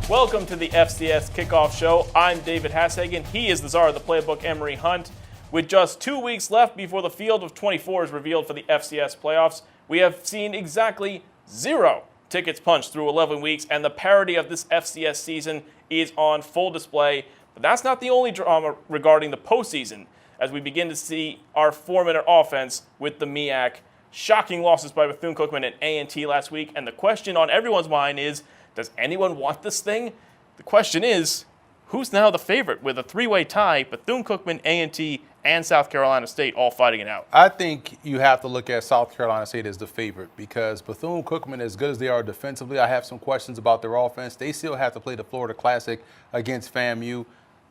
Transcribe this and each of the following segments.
Welcome to the FCS Kickoff Show. I'm David Hashagen. He is the czar of the playbook, Emery Hunt. With just 2 weeks left before the field of 24 is revealed for the FCS playoffs, we have seen exactly 0 tickets punched through 11 weeks, and the parity of this FCS season is on full display. But that's not the only drama regarding the postseason, as we begin to see our 4-minute offense with the MEAC. Shocking losses by Bethune-Cookman and A&T last week, and the question on everyone's mind is, does anyone want this thing? The question is, who's now the favorite with a 3-way tie, Bethune-Cookman, A&T, and South Carolina State all fighting it out? I think you have to look at South Carolina State as the favorite because Bethune-Cookman, as good as they are defensively, I have some questions about their offense. They still have to play the Florida Classic against FAMU.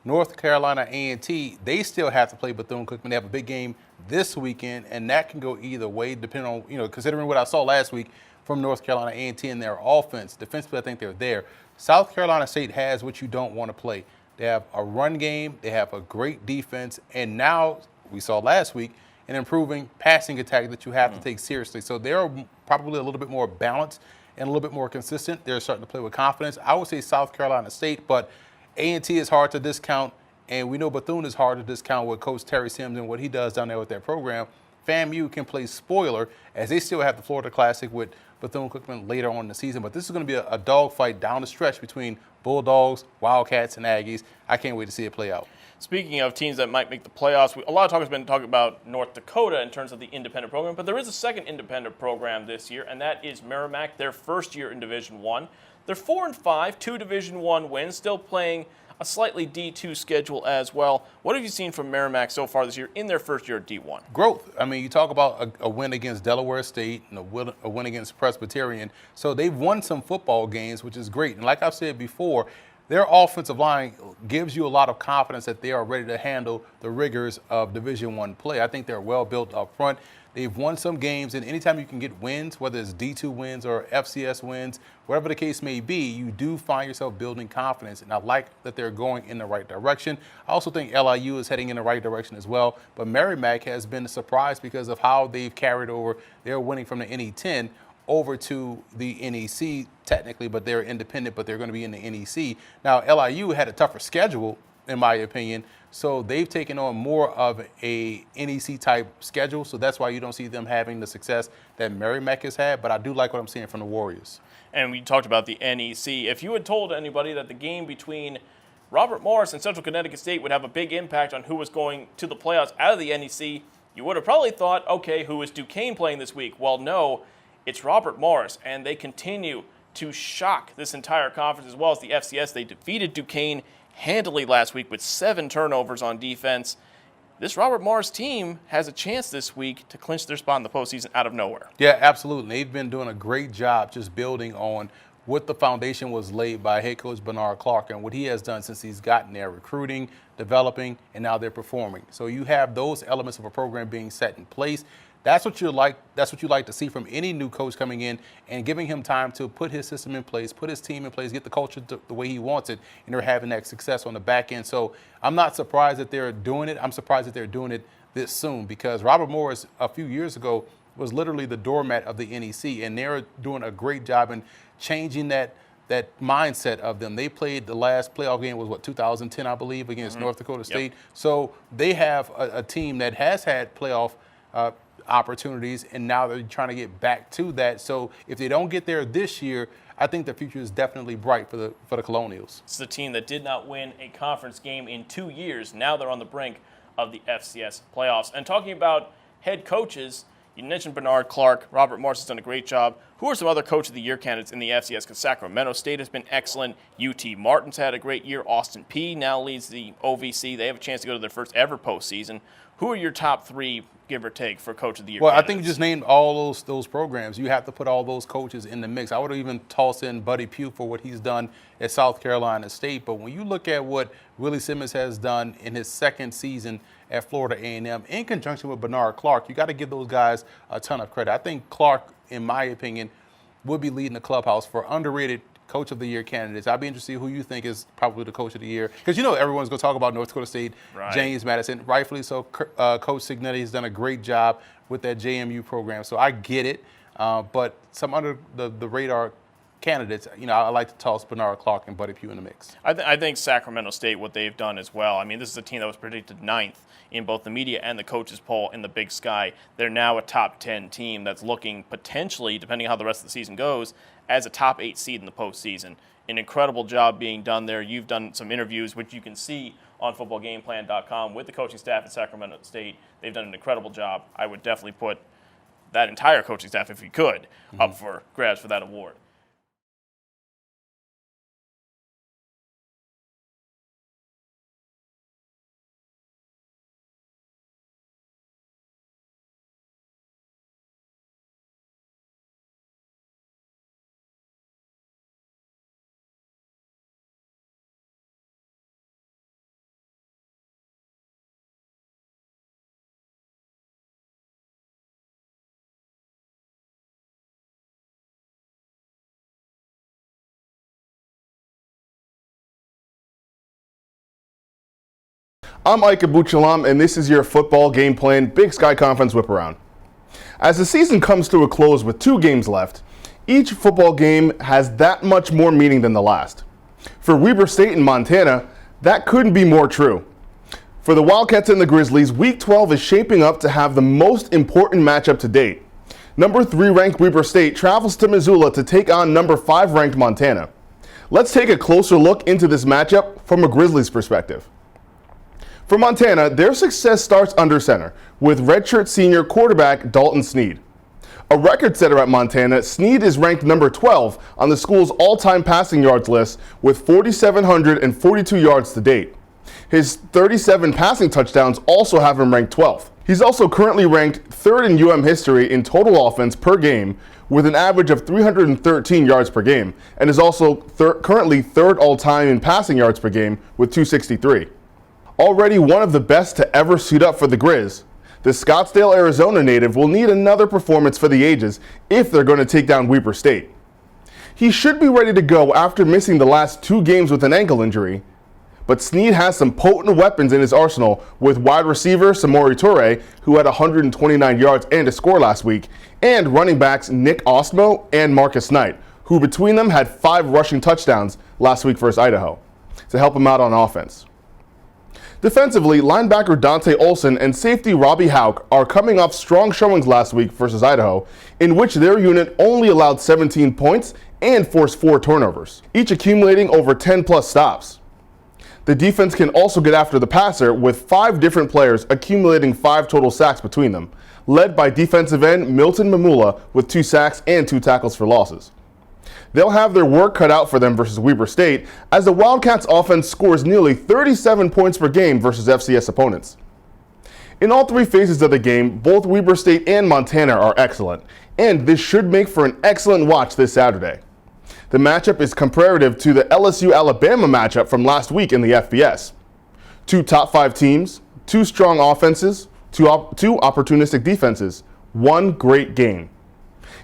North Carolina A&T, they still have to play Bethune-Cookman. They have a big game this weekend, and that can go either way depending on, considering what I saw last week from North Carolina A&T and their offense. Defensively, I think they're there. South Carolina State has what you don't want to play. They have a run game, they have a great defense, and now, we saw last week, an improving passing attack that you have to take seriously. So they're probably a little bit more balanced and a little bit more consistent. They're starting to play with confidence. I would say South Carolina State, but A&T is hard to discount, and we know Bethune is hard to discount with Coach Terry Sims and what he does down there with their program. FAMU can play spoiler as they still have the Florida Classic with Bethune-Cookman later on in the season. But this is going to be a dogfight down the stretch between Bulldogs, Wildcats, and Aggies. I can't wait to see it play out. Speaking of teams that might make the playoffs, a lot of talk has been talking about North Dakota in terms of the independent program, but there is a second independent program this year, and that is Merrimack, their first year in Division I. They're 4-5, 2 Division I wins, still playing a slightly D2 schedule as well. What have you seen from Merrimack so far this year in their first year at D1? Growth. I mean, you talk about a win against Delaware State and a win against Presbyterian. So they've won some football games, which is great. And like I've said before, their offensive line gives you a lot of confidence that they are ready to handle the rigors of Division I play. I think they're well built up front. They've won some games, and anytime you can get wins, whether it's D2 wins or FCS wins, whatever the case may be, you do find yourself building confidence, and I like that they're going in the right direction. I also think LIU is heading in the right direction as well, but Merrimack has been a surprise because of how they've carried over. They're winning from the NE10 over to the NEC technically, but they're independent, but they're going to be in the NEC. Now, LIU had a tougher schedule, in my opinion, so they've taken on more of a NEC-type schedule, so that's why you don't see them having the success that Merrimack has had, but I do like what I'm seeing from the Warriors. And we talked about the NEC. If you had told anybody that the game between Robert Morris and Central Connecticut State would have a big impact on who was going to the playoffs out of the NEC, you would have probably thought, okay, who is Duquesne playing this week? Well, no, it's Robert Morris, and they continue to shock this entire conference as well as the FCS. They defeated Duquesne handily last week with 7 turnovers on defense. This Robert Morris team has a chance this week to clinch their spot in the postseason out of nowhere. Yeah, absolutely. They've been doing a great job just building on what the foundation was laid by head coach Bernard Clark and what he has done since he's gotten there, recruiting, developing, and now they're performing. So you have those elements of a program being set in place. That's what you like. That's what you like to see from any new coach coming in and giving him time to put his system in place, put his team in place, get the culture the way he wants it, and they're having that success on the back end. So I'm not surprised that they're doing it. I'm surprised that they're doing it this soon because Robert Morris a few years ago was literally the doormat of the NEC, and they're doing a great job in changing that mindset of them. They played the last playoff game was 2010, I believe, against North Dakota State. Yep. So they have a team that has had playoff opportunities, and now they're trying to get back to that. So if they don't get there this year, I think the future is definitely bright for the Colonials. It's the team that did not win a conference game in 2 years. Now they're on the brink of the FCS playoffs. And talking about head coaches, you mentioned Bernard Clark. Robert Morris has done a great job. Who are some other Coach of the Year candidates in the FCS? Because Sacramento State has been excellent. UT Martin's had a great year. Austin Peay now leads the OVC. They have a chance to go to their first ever postseason. Who are your top 3, give or take, for Coach of the Year candidates? I think you just named all those programs. You have to put all those coaches in the mix. I would have even tossed in Buddy Pugh for what he's done at South Carolina State. But when you look at what Willie Simmons has done in his second season at Florida A&M in conjunction with Bernard Clark, you got to give those guys a ton of credit. I think Clark, in my opinion, would be leading the clubhouse for underrated Coach of the Year candidates. I'd be interested to see who you think is probably the Coach of the Year. Because everyone's going to talk about North Dakota State, right. James Madison. Rightfully so. Coach Signetti has done a great job with that JMU program. So I get it. But some under the radar candidates, I like to toss Bernard Clark and Buddy Pugh in the mix. I think Sacramento State, what they've done as well. I mean, this is a team that was predicted 9th in both the media and the coaches poll in the Big Sky. They're now a top 10 team that's looking potentially, depending on how the rest of the season goes, as a top 8 seed in the postseason. An incredible job being done there. You've done some interviews, which you can see on footballgameplan.com with the coaching staff at Sacramento State. They've done an incredible job. I would definitely put that entire coaching staff, if you could, up for grabs for that award. I'm Ike Abuchalam, and this is your football game plan Big Sky Conference whip around. As the season comes to a close with 2 games left, each football game has that much more meaning than the last. For Weber State and Montana, that couldn't be more true. For the Wildcats and the Grizzlies, Week 12 is shaping up to have the most important matchup to date. Number 3 ranked Weber State travels to Missoula to take on number 5 ranked Montana. Let's take a closer look into this matchup from a Grizzlies perspective. For Montana, their success starts under center, with redshirt senior quarterback Dalton Snead. A record setter at Montana, Snead is ranked number 12 on the school's all-time passing yards list with 4,742 yards to date. His 37 passing touchdowns also have him ranked 12th. He's also currently ranked 3rd in UM history in total offense per game with an average of 313 yards per game, and is also currently 3rd all-time in passing yards per game with 263. Already one of the best to ever suit up for the Grizz, the Scottsdale, Arizona native will need another performance for the ages if they're going to take down Weber State. He should be ready to go after missing the last 2 games with an ankle injury, but Snead has some potent weapons in his arsenal with wide receiver Samori Toure, who had 129 yards and a score last week, and running backs Nick Ostmo and Marcus Knight, who between them had 5 rushing touchdowns last week versus Idaho, to help him out on offense. Defensively, linebacker Dante Olson and safety Robbie Hauk are coming off strong showings last week versus Idaho, in which their unit only allowed 17 points and forced 4 turnovers, each accumulating over 10-plus stops. The defense can also get after the passer, with 5 different players accumulating 5 total sacks between them, led by defensive end Milton Mamula with 2 sacks and 2 tackles for losses. They'll have their work cut out for them versus Weber State, as the Wildcats offense scores nearly 37 points per game versus FCS opponents. In all 3 phases of the game, both Weber State and Montana are excellent, and this should make for an excellent watch this Saturday. The matchup is comparative to the LSU-Alabama matchup from last week in the FBS. 2 top 5 teams, 2 strong offenses, 2 opportunistic defenses, 1 great game.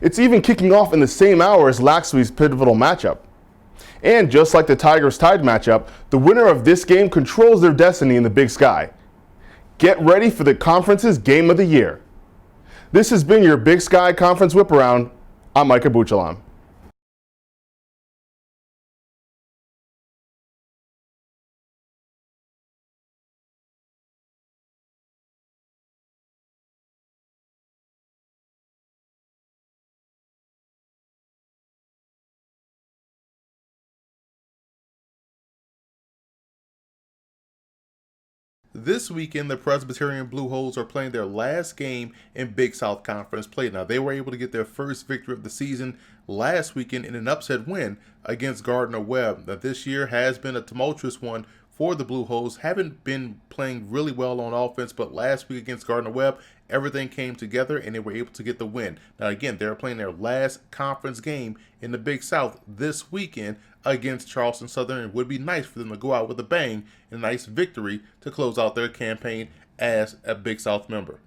It's even kicking off in the same hour as last week's pivotal matchup. And just like the Tigers-Tide matchup, the winner of this game controls their destiny in the Big Sky. Get ready for the conference's game of the year. This has been your Big Sky Conference Whip Around. I'm Mike Abuchalam. This weekend, the Presbyterian Blue Hose are playing their last game in Big South Conference play. Now, they were able to get their first victory of the season last weekend in an upset win against Gardner-Webb. Now, this year has been a tumultuous one for the Blue Hose. Haven't been playing really well on offense, but last week against Gardner-Webb, everything came together and they were able to get the win. Now, again, they're playing their last conference game in the Big South this weekend against Charleston Southern. It would be nice for them to go out with a bang and a nice victory to close out their campaign as a Big South member.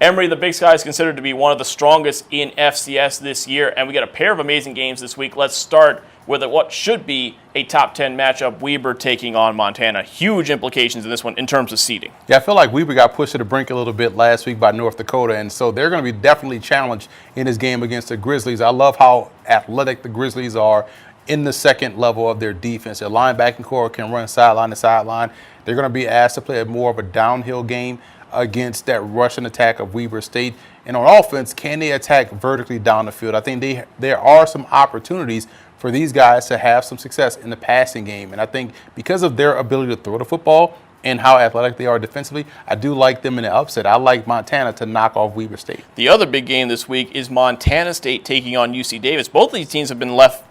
Emory, the Big Sky, is considered to be one of the strongest in FCS this year, and we got a pair of amazing games this week. Let's start with what should be a top 10 matchup, Weber taking on Montana. Huge implications in this one in terms of seeding. Yeah, I feel like Weber got pushed to the brink a little bit last week by North Dakota, and so they're going to be definitely challenged in this game against the Grizzlies. I love how athletic the Grizzlies are in the second level of their defense. Their linebacking core can run sideline to sideline. They're going to be asked to play more of a downhill game against that rushing attack of Weber State. And on offense, can they attack vertically down the field? I think there are some opportunities for these guys to have some success in the passing game. And I think because of their ability to throw the football and how athletic they are defensively, I do like them in the upset. I like Montana to knock off Weber State. The other big game this week is Montana State taking on UC Davis. Both of these teams have been left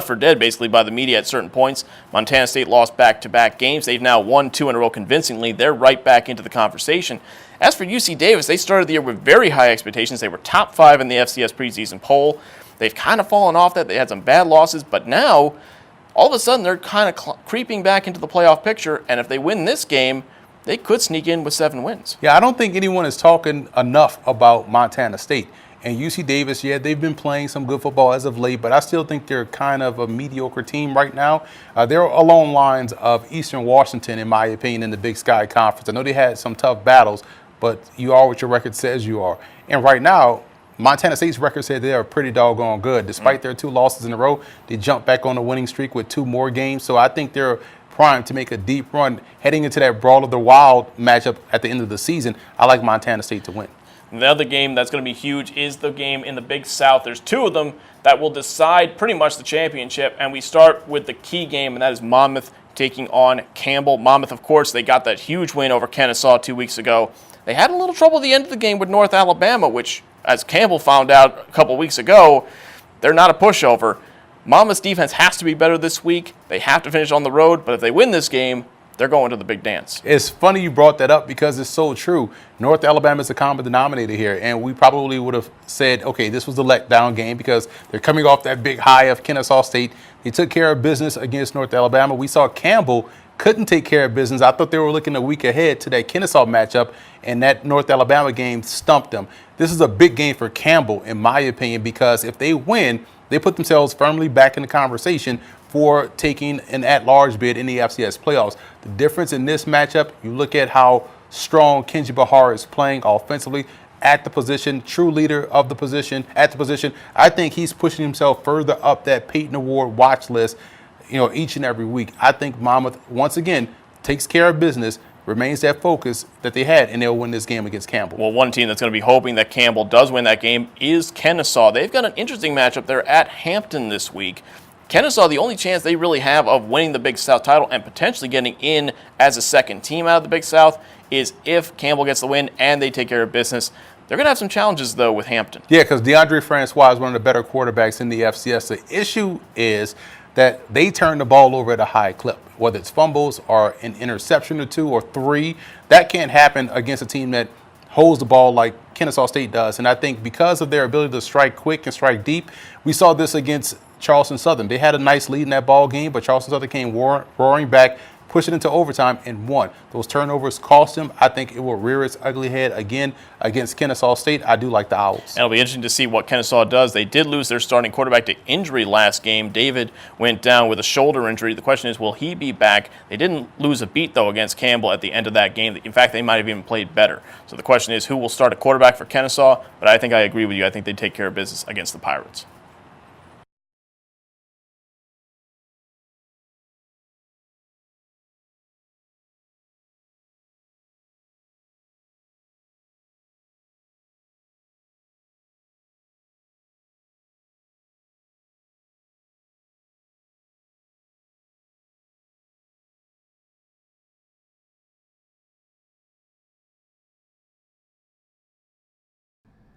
for dead basically by the media at certain points. Montana State lost back-to-back games. They've now won 2 in a row convincingly. They're right back into the conversation. As for UC Davis, they started the year with very high expectations. They were top 5 in the FCS preseason poll. They've kind of fallen off that. They had some bad losses, but now all of a sudden they're kind of creeping back into the playoff picture, and if they win this game, they could sneak in with 7 wins. Yeah, I don't think anyone is talking enough about Montana State. And UC Davis, yeah, they've been playing some good football as of late, but I still think they're kind of a mediocre team right now. They're along lines of Eastern Washington, in my opinion, in the Big Sky Conference. I know they had some tough battles, but you are what your record says you are. And right now, Montana State's record said they are pretty doggone good. Despite their 2 losses in a row, they jumped back on the winning streak with 2 more games. So I think they're primed to make a deep run heading into that Brawl of the Wild matchup at the end of the season. I like Montana State to win. The other game that's going to be huge is the game in the Big South. There's 2 of them that will decide pretty much the championship, and we start with the key game, and that is Monmouth taking on Campbell. Monmouth, of course, they got that huge win over Kennesaw 2 weeks ago. They had a little trouble at the end of the game with North Alabama, which, as Campbell found out a couple weeks ago, they're not a pushover. Monmouth's defense has to be better this week. They have to finish on the road, but if they win this game, they're going to the big dance. It's funny you brought that up because it's so true. North Alabama is the common denominator here, and we probably would have said, okay, this was the letdown game because they're coming off that big high of Kennesaw State. They took care of business against North Alabama. We saw Campbell couldn't take care of business. I thought they were looking a week ahead to that Kennesaw matchup, and that North Alabama game stumped them. This is a big game for Campbell, in my opinion, because if they win, they put themselves firmly back in the conversation for taking an at-large bid in the FCS playoffs. The difference in this matchup, you look at how strong Kenji Bahar is playing offensively at the position, true leader of the position, at the position. I think he's pushing himself further up that Peyton Award watch list, each and every week. I think Monmouth, once again, takes care of business, remains that focus that they had, and they'll win this game against Campbell. Well, one team that's going to be hoping that Campbell does win that game is Kennesaw. They've got an interesting matchup. They're at Hampton this week. Kennesaw, the only chance they really have of winning the Big South title and potentially getting in as a second team out of the Big South is if Campbell gets the win and they take care of business. They're going to have some challenges, though, with Hampton. Yeah, because DeAndre Francois is one of the better quarterbacks in the FCS. The issue is that they turn the ball over at a high clip, whether it's fumbles or an interception or 2 or 3. That can't happen against a team that holds the ball like Kennesaw State does. And I think because of their ability to strike quick and strike deep, we saw this against Charleston Southern. They had a nice lead in that ball game, but Charleston Southern came roaring back, pushed it into overtime, and won. Those turnovers cost them. I think it will rear its ugly head again against Kennesaw State. I do like the Owls. And it'll be interesting to see what Kennesaw does. They did lose their starting quarterback to injury last game. David went down with a shoulder injury. The question is, will he be back? They didn't lose a beat, though, against Campbell at the end of that game. In fact, they might have even played better. So the question is, who will start a quarterback for Kennesaw? But I think I agree with you. I think they take care of business against the Pirates.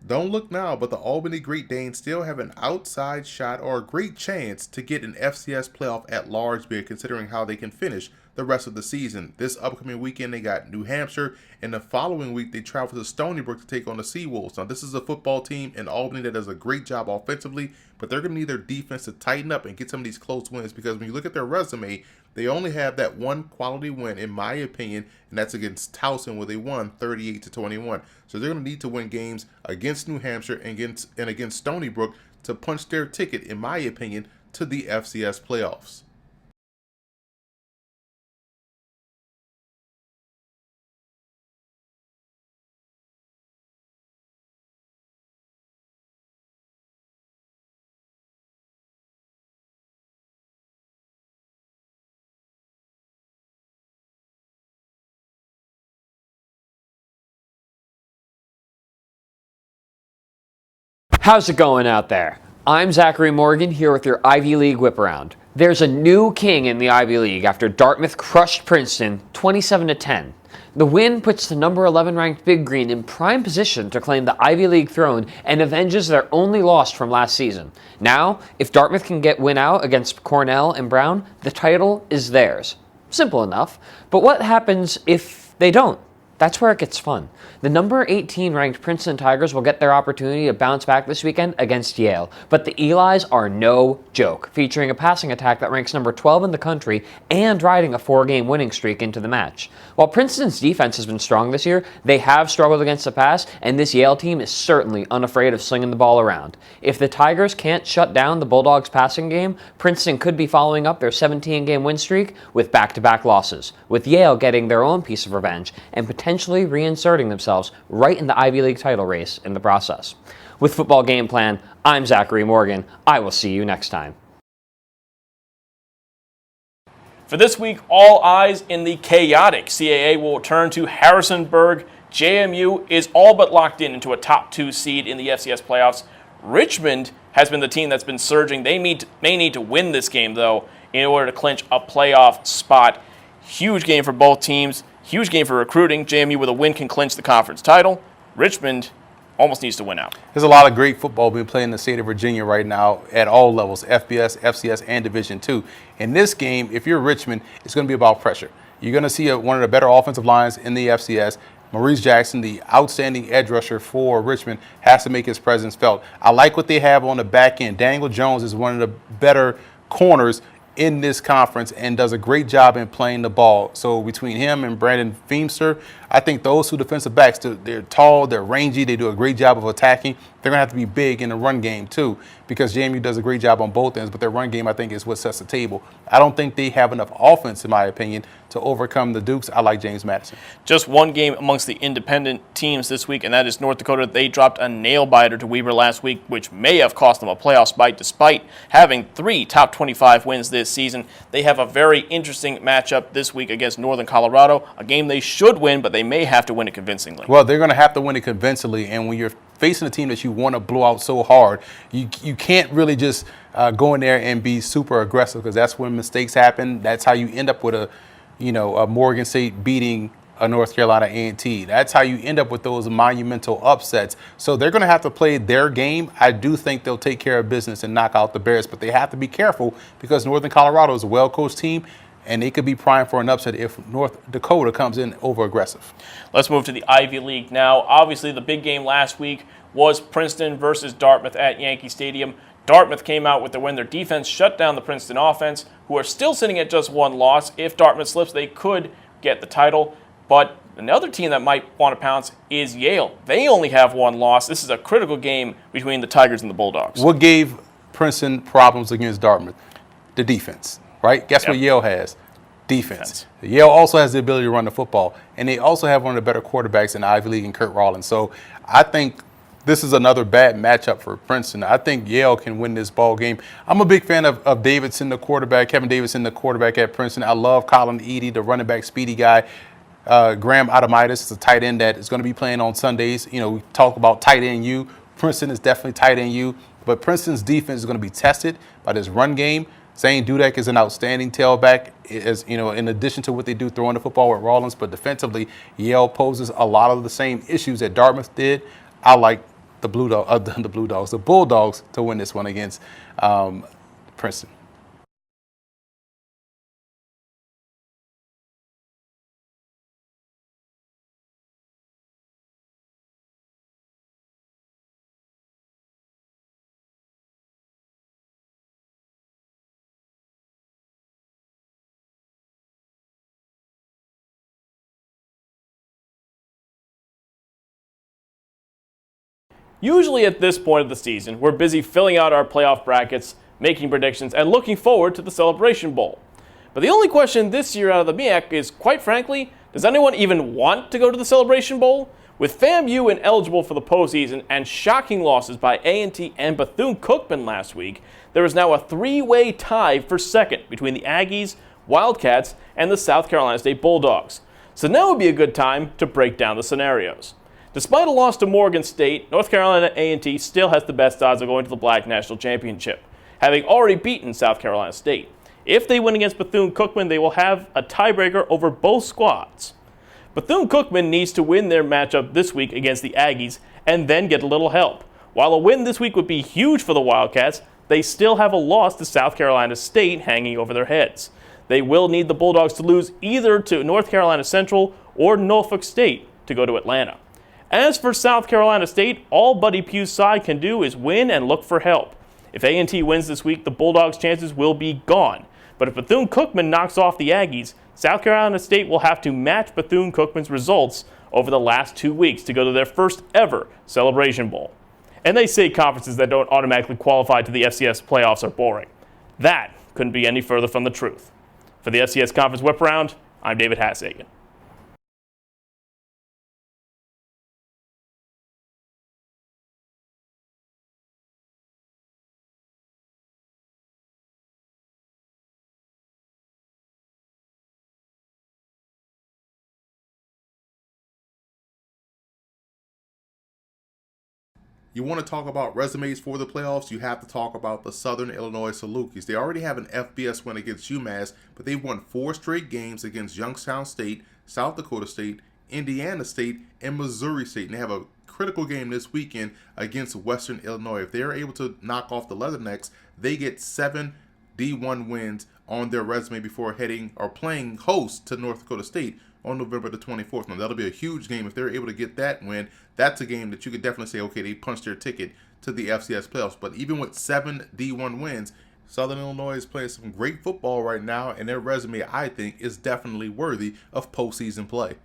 Don't look now, but the Albany Great Danes still have an outside shot or a great chance to get an FCS playoff at large bid, considering how they can finish the rest of the season. This upcoming weekend, they got New Hampshire, and the following week, they travel to Stony Brook to take on the Seawolves. Now, this is a football team in Albany that does a great job offensively, but they're going to need their defense to tighten up and get some of these close wins, because when you look at their resume, they only have that one quality win, in my opinion, and that's against Towson, where they won 38-21. So they're going to need to win games against New Hampshire and against Stony Brook to punch their ticket, in my opinion, to the FCS playoffs. How's it going out there? I'm Zachary Morgan here with your Ivy League Whip Around. There's a new king in the Ivy League after Dartmouth crushed Princeton 27-10. The win puts the number 11 ranked Big Green in prime position to claim the Ivy League throne and avenges their only loss from last season. Now, if Dartmouth can win out against Cornell and Brown, the title is theirs. Simple enough. But what happens if they don't? That's where it gets fun. The number 18 ranked Princeton Tigers will get their opportunity to bounce back this weekend against Yale. But the Elis are no joke, featuring a passing attack that ranks number 12 in the country and riding a 4-game winning streak into the match. While Princeton's defense has been strong this year, they have struggled against the pass, and this Yale team is certainly unafraid of slinging the ball around. If the Tigers can't shut down the Bulldogs' passing game, Princeton could be following up their 17-game win streak with back-to-back losses, with Yale getting their own piece of revenge and potentially reinserting themselves right in the Ivy League title race in the process. With Football Game Plan, I'm Zachary Morgan. I will see you next time. For this week, all eyes in the chaotic CAA will turn to Harrisonburg. JMU is all but locked into a top 2 seed in the FCS playoffs. Richmond has been the team that's been surging. They may need to win this game, though, in order to clinch a playoff spot. Huge game for both teams. Huge game for recruiting. JMU with a win can clinch the conference title. Richmond almost needs to win out. There's a lot of great football being played in the state of Virginia right now at all levels, FBS, FCS, and Division II. In this game, if you're Richmond, it's going to be about pressure. You're going to see one of the better offensive lines in the FCS. Maurice Jackson, the outstanding edge rusher for Richmond, has to make his presence felt. I like what they have on the back end. Daniel Jones is one of the better corners in this conference and does a great job in playing the ball. So between him and Brandon Feemster, I think those two defensive backs, they're tall, they're rangy, they do a great job of attacking. They're going to have to be big in the run game too, because JMU does a great job on both ends, but their run game, I think, is what sets the table. I don't think they have enough offense, in my opinion, to overcome the Dukes. I like James Madison. Just one game amongst the independent teams this week, and that is North Dakota. They dropped a nail-biter to Weber last week, which may have cost them a playoff spot despite having 3 top 25 wins this season. They have a very interesting matchup this week against Northern Colorado, a game they should win, but they may have to win it convincingly. Well, they're going to have to win it convincingly, and when you're facing a team that you want to blow out so hard, you can't really just go in there and be super aggressive, because that's when mistakes happen. That's how you end up with a Morgan State beating a North Carolina A&T. That's how you end up with those monumental upsets. So they're going to have to play their game. I do think they'll take care of business and knock out the Bears, but they have to be careful because Northern Colorado is a well-coached team, and they could be primed for an upset if North Dakota comes in over-aggressive. Let's move to the Ivy League now. Obviously, the big game last week was Princeton versus Dartmouth at Yankee Stadium. Dartmouth came out with the win. Their defense shut down the Princeton offense, who are still sitting at just 1 loss. If Dartmouth slips, they could get the title. But another team that might want to pounce is Yale. They only have 1 loss. This is a critical game between the Tigers and the Bulldogs. What gave Princeton problems against Dartmouth? The defense, right? Guess what Yale has? Defense. Yale also has the ability to run the football, and they also have one of the better quarterbacks in the Ivy League in Kurt Rollins. So I think this is another bad matchup for Princeton. I think Yale can win this ball game. I'm a big fan of Davidson, the quarterback, Kevin Davidson, the quarterback at Princeton. I love Colin Eady, the running back, speedy guy. Graham Adamitis is a tight end that is going to be playing on Sundays. We talk about tight end U. Princeton is definitely tight end U, but Princeton's defense is going to be tested by this run game. Zane Dudek is an outstanding tailback, as in addition to what they do throwing the football with Rollins, but defensively, Yale poses a lot of the same issues that Dartmouth did. I like the Bulldogs to win this one against Princeton. Usually at this point of the season, we're busy filling out our playoff brackets, making predictions, and looking forward to the Celebration Bowl. But the only question this year out of the MEAC is, quite frankly, does anyone even want to go to the Celebration Bowl? With FAMU ineligible for the postseason and shocking losses by A&T and Bethune-Cookman last week, there is now a three-way tie for second between the Aggies, Wildcats, and the South Carolina State Bulldogs. So now would be a good time to break down the scenarios. Despite a loss to Morgan State, North Carolina A&T still has the best odds of going to the Black National Championship, having already beaten South Carolina State. If they win against Bethune-Cookman, they will have a tiebreaker over both squads. Bethune-Cookman needs to win their matchup this week against the Aggies and then get a little help. While a win this week would be huge for the Wildcats, they still have a loss to South Carolina State hanging over their heads. They will need the Bulldogs to lose either to North Carolina Central or Norfolk State to go to Atlanta. As for South Carolina State, all Buddy Pugh's side can do is win and look for help. If A&T wins this week, the Bulldogs' chances will be gone. But if Bethune-Cookman knocks off the Aggies, South Carolina State will have to match Bethune-Cookman's results over the last 2 weeks to go to their first ever Celebration Bowl. And they say conferences that don't automatically qualify to the FCS playoffs are boring. That couldn't be any further from the truth. For the FCS Conference Whip Around, I'm David Hassagen. You want to talk about resumes for the playoffs, you have to talk about the Southern Illinois Salukis. They already have an FBS win against UMass, but they've won 4 straight games against Youngstown State, South Dakota State, Indiana State, and Missouri State. And they have a critical game this weekend against Western Illinois. If they're able to knock off the Leathernecks, they get 7 D1 wins on their resume before heading or playing host to North Dakota State on November the 24th. Now, that'll be a huge game. If they're able to get that win, that's a game that you could definitely say, okay, they punched their ticket to the FCS playoffs. But even with 7 D1 wins, Southern Illinois is playing some great football right now, and their resume, I think, is definitely worthy of postseason play.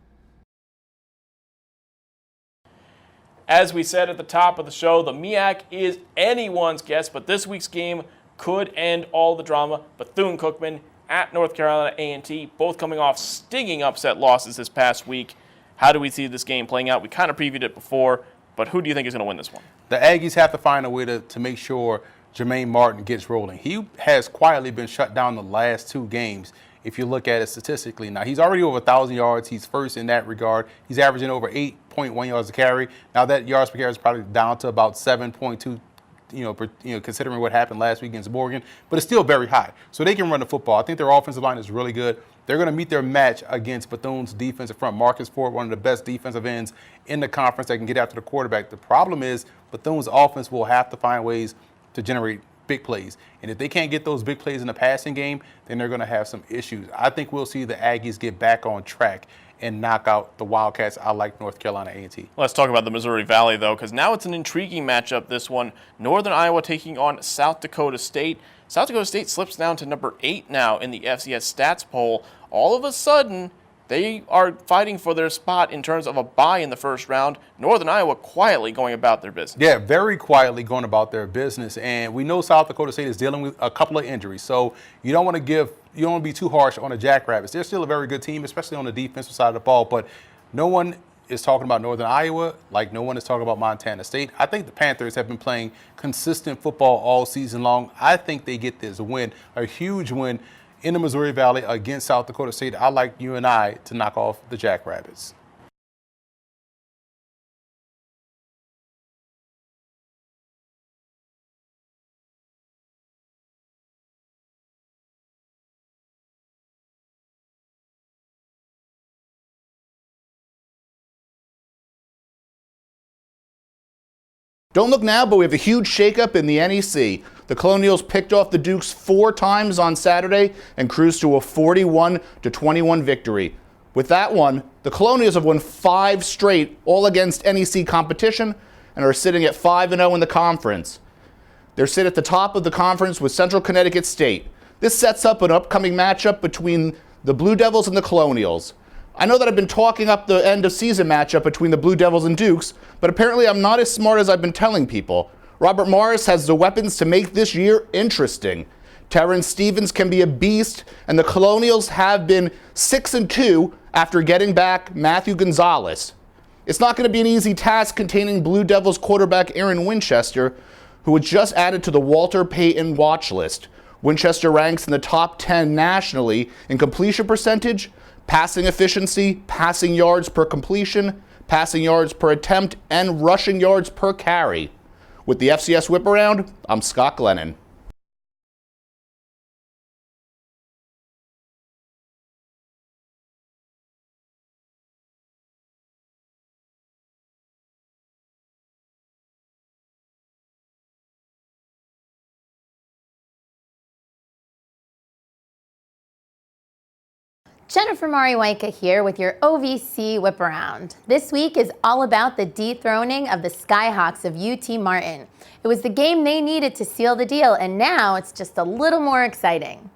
As we said at the top of the show, the MEAC is anyone's guess, but this week's game could end all the drama. Bethune-Cookman at North Carolina A&T, both coming off stinging upset losses this past week. How do we see this game playing out? We kind of previewed it before, but who do you think is going to win this one? The Aggies have to find a way to make sure Jermaine Martin gets rolling. He has quietly been shut down the last 2 games, if you look at it statistically. Now, he's already over 1,000 yards. He's first in that regard. He's averaging over 8.1 yards a carry. Now, that yards per carry is probably down to about 7.2, considering what happened last week against Morgan, but it's still very high. So they can run the football. I think their offensive line is really good. They're going to meet their match against Bethune's defensive front. Marcus Ford, one of the best defensive ends in the conference that can get after the quarterback. The problem is Bethune's offense will have to find ways to generate big plays. And if they can't get those big plays in the passing game, then they're going to have some issues. I think we'll see the Aggies get back on track and knock out the Wildcats. I like North Carolina A&T. Let's talk about the Missouri Valley, though, because now it's an intriguing matchup, this one. Northern Iowa taking on South Dakota State. South Dakota State slips down to number 8 now in the FCS stats poll. All of a sudden, they are fighting for their spot in terms of a bye in the first round. Northern Iowa quietly going about their business. Yeah, very quietly going about their business. And we know South Dakota State is dealing with a couple of injuries. So you don't want to be too harsh on the Jackrabbits. They're still a very good team, especially on the defensive side of the ball. But no one is talking about Northern Iowa like no one is talking about Montana State. I think the Panthers have been playing consistent football all season long. I think they get this win, a huge win in the Missouri Valley against South Dakota State. I like UNI to knock off the Jackrabbits. Don't look now, but we have a huge shakeup in the NEC. The Colonials picked off the Dukes 4 times on Saturday and cruised to a 41-21 victory. With that one, the Colonials have won 5 straight, all against NEC competition, and are sitting at 5-0 in the conference. They're sit at the top of the conference with Central Connecticut State. This sets up an upcoming matchup between the Blue Devils and the Colonials. I know that I've been talking up the end of season matchup between the Blue Devils and Dukes, but apparently I'm not as smart as I've been telling people. Robert Morris has the weapons to make this year interesting. Terrence Stevens can be a beast, and the Colonials have been 6-2 after getting back Matthew Gonzalez. It's not going to be an easy task containing Blue Devils quarterback Aaron Winchester, who was just added to the Walter Payton watch list. Winchester ranks in the top 10 nationally in completion percentage, passing efficiency, passing yards per completion, passing yards per attempt, and rushing yards per carry. With the FCS Whip Around, I'm Scott Glennon. Jennifer Mariwaika here with your OVC Whip Around. This week is all about the dethroning of the Skyhawks of UT Martin. It was the game they needed to seal the deal, and now it's just a little more exciting.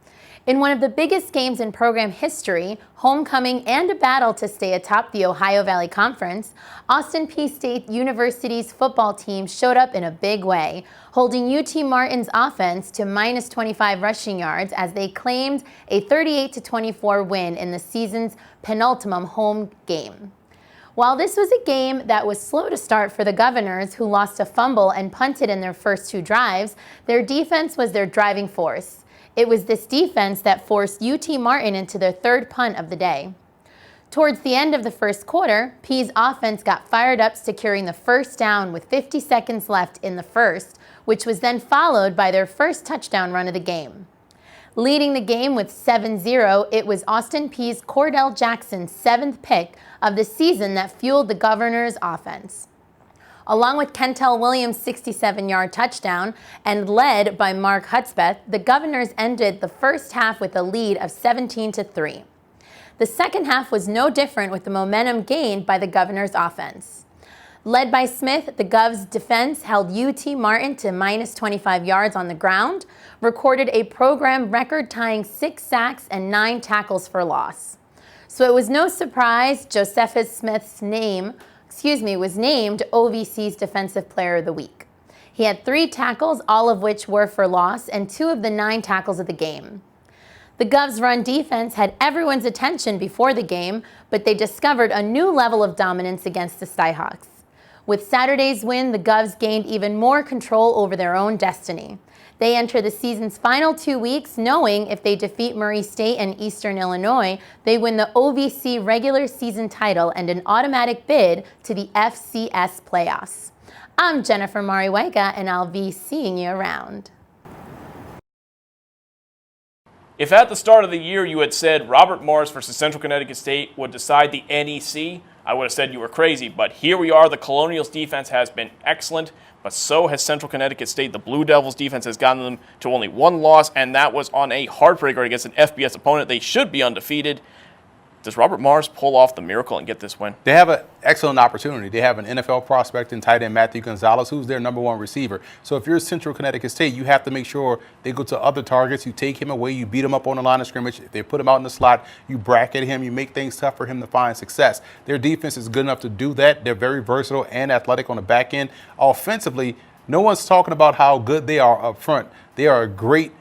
In one of the biggest games in program history, homecoming and a battle to stay atop the Ohio Valley Conference, Austin Peay State University's football team showed up in a big way, holding UT Martin's offense to minus 25 rushing yards as they claimed a 38-24 win in the season's penultimate home game. While this was a game that was slow to start for the Governors, who lost a fumble and punted in their first two drives, their defense was their driving force. It was this defense that forced UT Martin into their third punt of the day. Towards the end of the first quarter, Peay's offense got fired up, securing the first down with 50 seconds left in the first, which was then followed by their first touchdown run of the game. Leading the game with 7-0, it was Austin Peay's Cordell Jackson's 7th pick of the season that fueled the Governors' offense. Along with Kentel Williams' 67-yard touchdown and led by Mark Hudspeth, the Governors ended the first half with a lead of 17-3. The second half was no different, with the momentum gained by the Governors' offense. Led by Smith, the Govs' defense held UT Martin to minus 25 yards on the ground, recorded a program record-tying 6 sacks and 9 tackles for loss. So it was no surprise Josephus Smith's was named OVC's Defensive Player of the Week. He had 3 tackles, all of which were for loss, and 2 of the 9 tackles of the game. The Govs' run defense had everyone's attention before the game, but they discovered a new level of dominance against the Skyhawks. With Saturday's win, the Govs gained even more control over their own destiny. They enter the season's final 2 weeks knowing if they defeat Murray State and Eastern Illinois, they win the OVC regular season title and an automatic bid to the FCS playoffs. I'm Jennifer Mariwaika, and I'll be seeing you around. If at the start of the year you had said Robert Morris versus Central Connecticut State would decide the NEC, I would have said you were crazy. But here we are. The Colonials' defense has been excellent, but so has Central Connecticut State. The Blue Devils' defense has gotten them to only 1 loss, and that was on a heartbreaker against an FBS opponent. They should be undefeated. Does Robert Morris pull off the miracle and get this win? They have an excellent opportunity. They have an NFL prospect in tight end Matthew Gonzalez, who's their #1 receiver. So if you're Central Connecticut State, you have to make sure they go to other targets. You take him away. You beat him up on the line of scrimmage. If they put him out in the slot, you bracket him. You make things tough for him to find success. Their defense is good enough to do that. They're very versatile and athletic on the back end. Offensively, no one's talking about how good they are up front. They are a great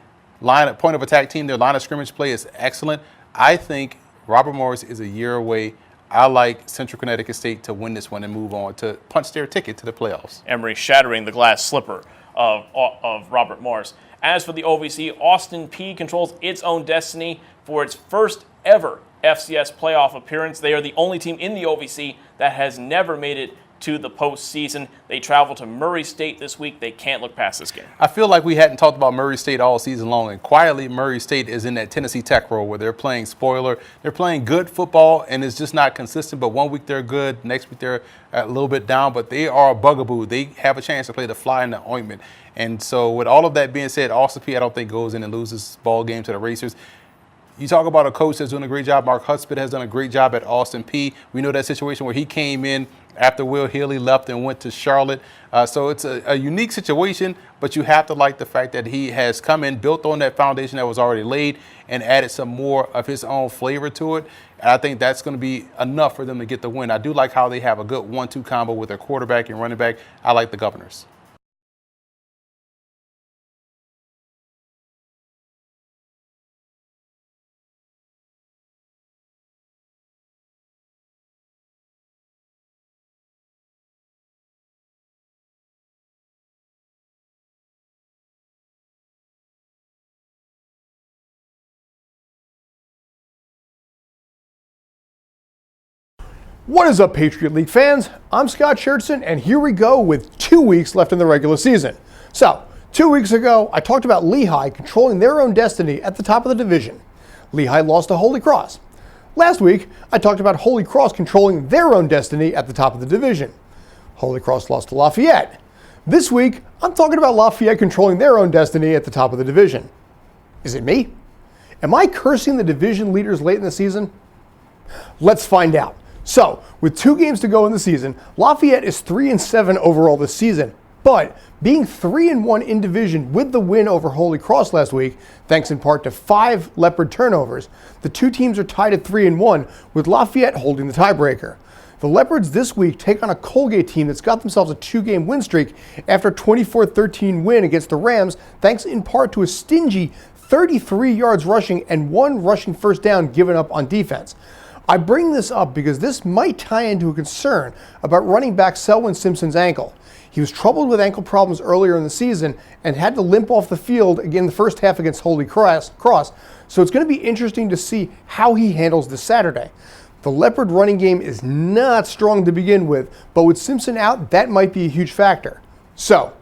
point of attack team. Their line of scrimmage play is excellent. I think Robert Morris is a year away. I like Central Connecticut State to win this one and move on to punch their ticket to the playoffs. Emory shattering the glass slipper of Robert Morris. As for the OVC, Austin Peay controls its own destiny for its first ever FCS playoff appearance. They are the only team in the OVC that has never made it to the postseason. They travel to Murray State this week. They can't look past this game. I feel like we hadn't talked about Murray State all season long, and quietly Murray State is in that Tennessee Tech role where they're playing spoiler. They're playing good football, and it's just not consistent, but one week they're good, next week they're a little bit down, but they are a bugaboo. They have a chance to play the fly in the ointment. And so with all of that being said, Austin Peay I don't think goes in and loses this ball game to the Racers. You talk about a coach that's doing a great job. Mark Hudspeth has done a great job at Austin Peay. We know that situation where he came in after Will Healy left and went to Charlotte. So it's a unique situation, but you have to like the fact that he has come in, built on that foundation that was already laid, and added some more of his own flavor to it. And I think that's going to be enough for them to get the win. I do like how they have a good 1-2 combo with their quarterback and running back. I like the Governors. What is up, Patriot League fans? I'm Scott Schertzen, and here we go with 2 weeks left in the regular season. So, 2 weeks ago, I talked about Lehigh controlling their own destiny at the top of the division. Lehigh lost to Holy Cross. Last week, I talked about Holy Cross controlling their own destiny at the top of the division. Holy Cross lost to Lafayette. This week, I'm talking about Lafayette controlling their own destiny at the top of the division. Is it me? Am I cursing the division leaders late in the season? Let's find out. So, with 2 games to go in the season, Lafayette is 3-7 overall this season. But being 3-1 in division with the win over Holy Cross last week, thanks in part to 5 Leopard turnovers, the 2 teams are tied at 3-1, with Lafayette holding the tiebreaker. The Leopards this week take on a Colgate team that's got themselves a 2-game win streak after a 24-13 win against the Rams, thanks in part to a stingy 33 yards rushing and 1 rushing first down given up on defense. I bring this up because this might tie into a concern about running back Selwyn Simpson's ankle. He was troubled with ankle problems earlier in the season and had to limp off the field again the first half against Holy Cross, so it's going to be interesting to see how he handles this Saturday. The Leopard running game is not strong to begin with, but with Simpson out, that might be a huge factor. So,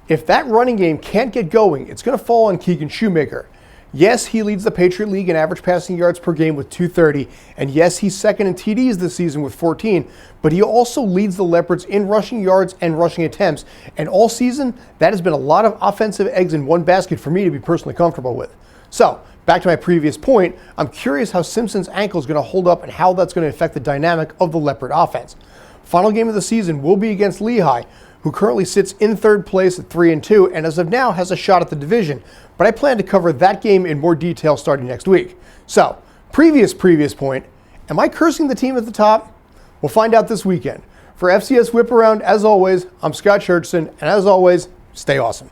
if that running game can't get going, it's going to fall on Keegan Shoemaker. Yes, he leads the Patriot League in average passing yards per game with 230, and yes, he's second in TDs this season with 14, but he also leads the Leopards in rushing yards and rushing attempts, and all season, that has been a lot of offensive eggs in one basket for me to be personally comfortable with. So, back to my previous point, I'm curious how Simpson's ankle is going to hold up and how that's going to affect the dynamic of the Leopard offense. Final game of the season will be against Lehigh, who currently sits in 3rd place at 3-2 and as of now has a shot at the division. But I plan to cover that game in more detail starting next week. So, previous point, am I cursing the team at the top? We'll find out this weekend. For FCS Whip Around, as always, I'm Scott Schertzen, and as always, stay awesome.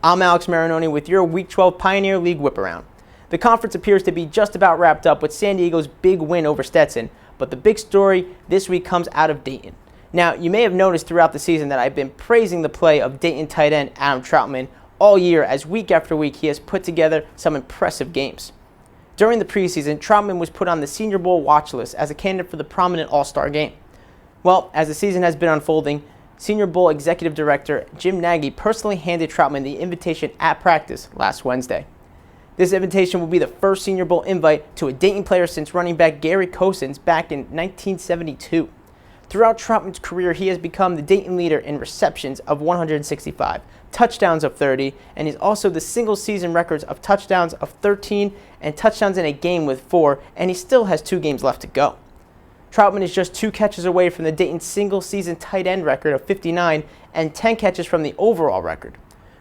I'm Alex Marinoni with your Week 12 Pioneer League Whip Around. The conference appears to be just about wrapped up with San Diego's big win over Stetson, but the big story this week comes out of Dayton. Now, you may have noticed throughout the season that I've been praising the play of Dayton tight end Adam Troutman all year, as week after week he has put together some impressive games. During the preseason, Troutman was put on the Senior Bowl watch list as a candidate for the prominent All-Star game. Well, as the season has been unfolding, Senior Bowl Executive Director Jim Nagy personally handed Troutman the invitation at practice last Wednesday. This invitation will be the first Senior Bowl invite to a Dayton player since running back Gary Cosens back in 1972. Throughout Troutman's career, he has become the Dayton leader in receptions of 165, touchdowns of 30, and is also the single-season records of touchdowns of 13 and touchdowns in a game with 4, and he still has 2 games left to go. Troutman is just 2 catches away from the Dayton single-season tight end record of 59 and 10 catches from the overall record.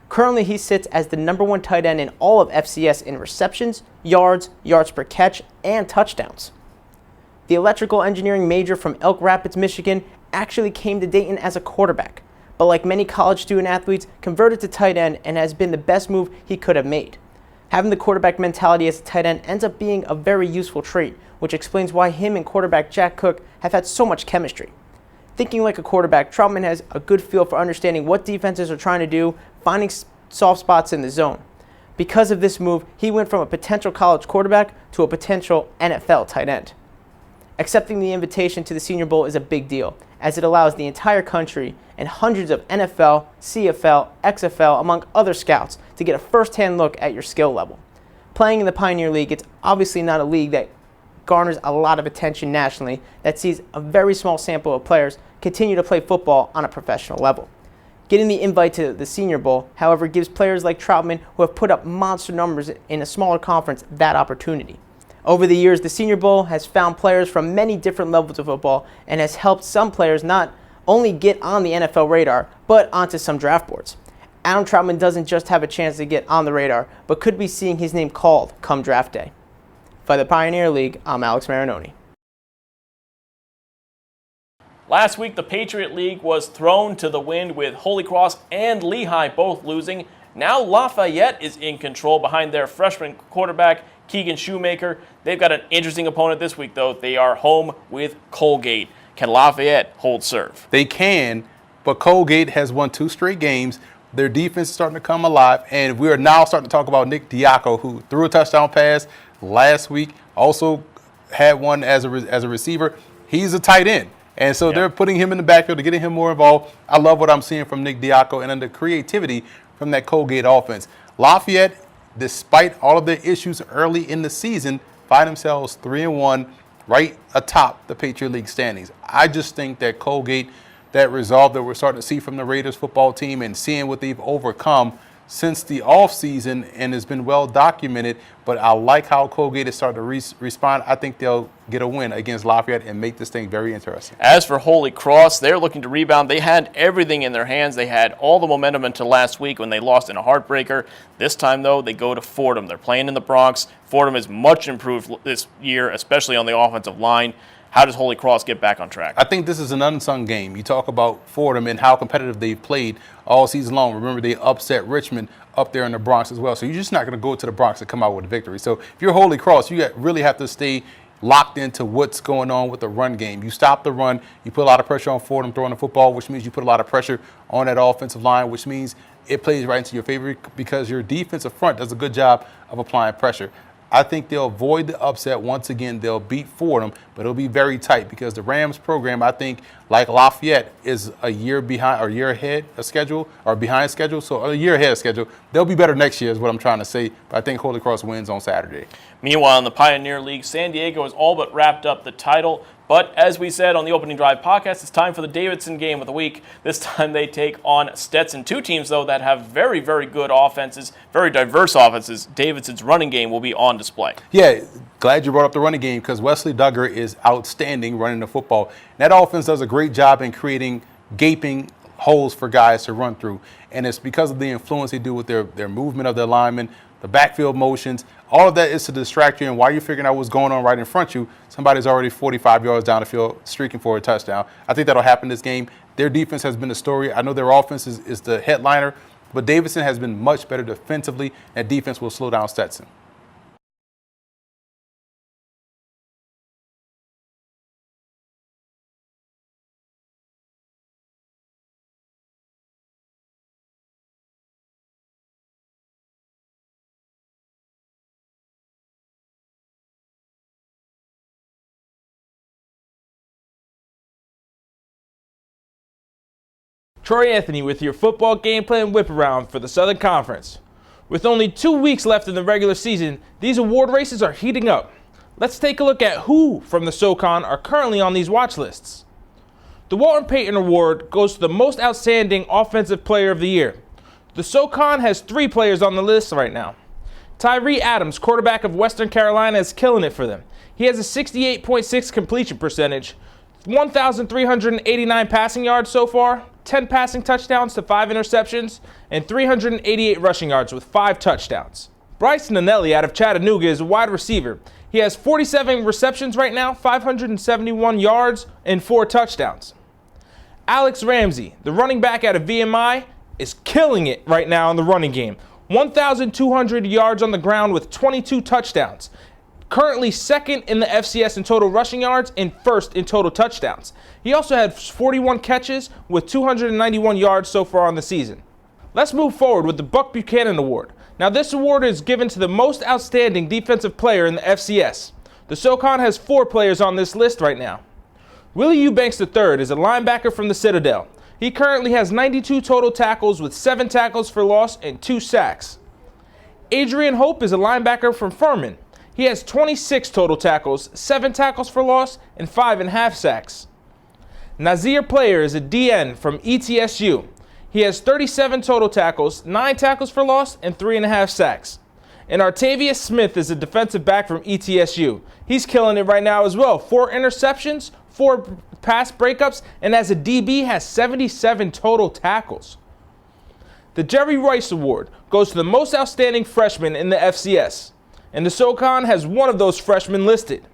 Currently, he sits as the #1 tight end in all of FCS in receptions, yards per catch, and touchdowns. The electrical engineering major from Elk Rapids, Michigan, actually came to Dayton as a quarterback, but like many college student athletes, converted to tight end and has been the best move he could have made. Having the quarterback mentality as a tight end ends up being a very useful trait, which explains why him and quarterback Jack Cook have had so much chemistry. Thinking like a quarterback, Troutman has a good feel for understanding what defenses are trying to do, finding soft spots in the zone. Because of this move, he went from a potential college quarterback to a potential NFL tight end. Accepting the invitation to the Senior Bowl is a big deal, as it allows the entire country and hundreds of NFL, CFL, XFL, among other scouts to get a first-hand look at your skill level. Playing in the Pioneer League, it's obviously not a league that garners a lot of attention nationally, that sees a very small sample of players continue to play football on a professional level. Getting the invite to the Senior Bowl, however, gives players like Troutman, who have put up monster numbers in a smaller conference, that opportunity. Over the years, the Senior Bowl has found players from many different levels of football and has helped some players not only get on the NFL radar, but onto some draft boards. Adam Troutman doesn't just have a chance to get on the radar, but could be seeing his name called come draft day. For the Pioneer League, I'm Alex Marinoni. Last week, the Patriot League was thrown to the wind with Holy Cross and Lehigh both losing. Now Lafayette is in control behind their freshman quarterback, Keegan Shoemaker. They've got an interesting opponent this week, though. They are home with Colgate. Can Lafayette hold serve? They can, but Colgate has won 2 straight games. Their defense is starting to come alive, and we are now starting to talk about Nick Diaco, who threw a touchdown pass last week, also had one as a receiver. He's a tight end, and so they're putting him in the backfield to getting him more involved. I love what I'm seeing from Nick Diaco and then the creativity from that Colgate offense. Lafayette, despite all of their issues early in the season, find themselves 3-1 right atop the Patriot League standings. I just think that Colgate, that resolve that we're starting to see from the Raiders football team and seeing what they've overcome since the offseason and has been well documented, but I like how Colgate is starting to respond. I think they'll get a win against Lafayette and make this thing very interesting. As for Holy Cross, they're looking to rebound. They had everything in their hands. They had all the momentum until last week when they lost in a heartbreaker. This time, though, they go to Fordham. They're playing in the Bronx. Fordham is much improved this year, especially on the offensive line. How does Holy Cross get back on track? I think this is an unsung game. You talk about Fordham and how competitive they've played all season long. Remember, they upset Richmond up there in the Bronx as well. So you're just not going to go to the Bronx and come out with a victory. So if you're Holy Cross, you really have to stay locked into what's going on with the run game. You stop the run. You put a lot of pressure on Fordham throwing the football, which means you put a lot of pressure on that offensive line, which means it plays right into your favor because your defensive front does a good job of applying pressure. I think they'll avoid the upset once again. They'll beat Fordham, but it'll be very tight because the Rams program, I think, like Lafayette, is a year behind or a year ahead of schedule or behind schedule. So a year ahead of schedule. They'll be better next year is what I'm trying to say. But I think Holy Cross wins on Saturday. Meanwhile, in the Pioneer League, San Diego has all but wrapped up the title. But as we said on the Opening Drive podcast, it's time for the Davidson game of the week. This time they take on Stetson. 2 teams, though, that have very, very good offenses, very diverse offenses. Davidson's running game will be on display. Yeah, glad you brought up the running game because Wesley Duggar is outstanding running the football. That offense does a great job in creating gaping holes for guys to run through. And it's because of the influence they do with their movement of their linemen, the backfield motions. All of that is to distract you, and while you're figuring out what's going on right in front of you, somebody's already 45 yards down the field streaking for a touchdown. I think that'll happen this game. Their defense has been the story. I know their offense is the headliner, but Davidson has been much better defensively. That defense will slow down Stetson. Troy Anthony with your football game plan whip around for the Southern Conference. With only 2 weeks left in the regular season, these award races are heating up. Let's take a look at who from the SoCon are currently on these watch lists. The Walton Payton Award goes to the most outstanding offensive player of the year. The SoCon has 3 players on the list right now. Tyree Adams, quarterback of Western Carolina, is killing it for them. He has a 68.6 completion percentage, 1,389 passing yards so far, 10 passing touchdowns to 5 interceptions, and 388 rushing yards with 5 touchdowns. Bryce Nanelli out of Chattanooga is a wide receiver. He has 47 receptions right now, 571 yards, and 4 touchdowns. Alex Ramsey, the running back out of VMI, is killing it right now in the running game. 1,200 yards on the ground with 22 touchdowns. Currently second in the FCS in total rushing yards and first in total touchdowns. He also had 41 catches with 291 yards so far on the season. Let's move forward with the Buck Buchanan Award. Now this award is given to the most outstanding defensive player in the FCS. The SoCon has 4 players on this list right now. Willie Eubanks III is a linebacker from the Citadel. He currently has 92 total tackles with 7 tackles for loss and 2 sacks. Adrian Hope is a linebacker from Furman. He has 26 total tackles, 7 tackles for loss, and 5.5 sacks. Nazir Player is a DN from ETSU. He has 37 total tackles, 9 tackles for loss, and 3.5 sacks. And Artavius Smith is a defensive back from ETSU. He's killing it right now as well. 4 interceptions, 4 pass breakups, and as a DB has 77 total tackles. The Jerry Rice Award goes to the most outstanding freshman in the FCS. And the SoCon has one of those freshmen listed.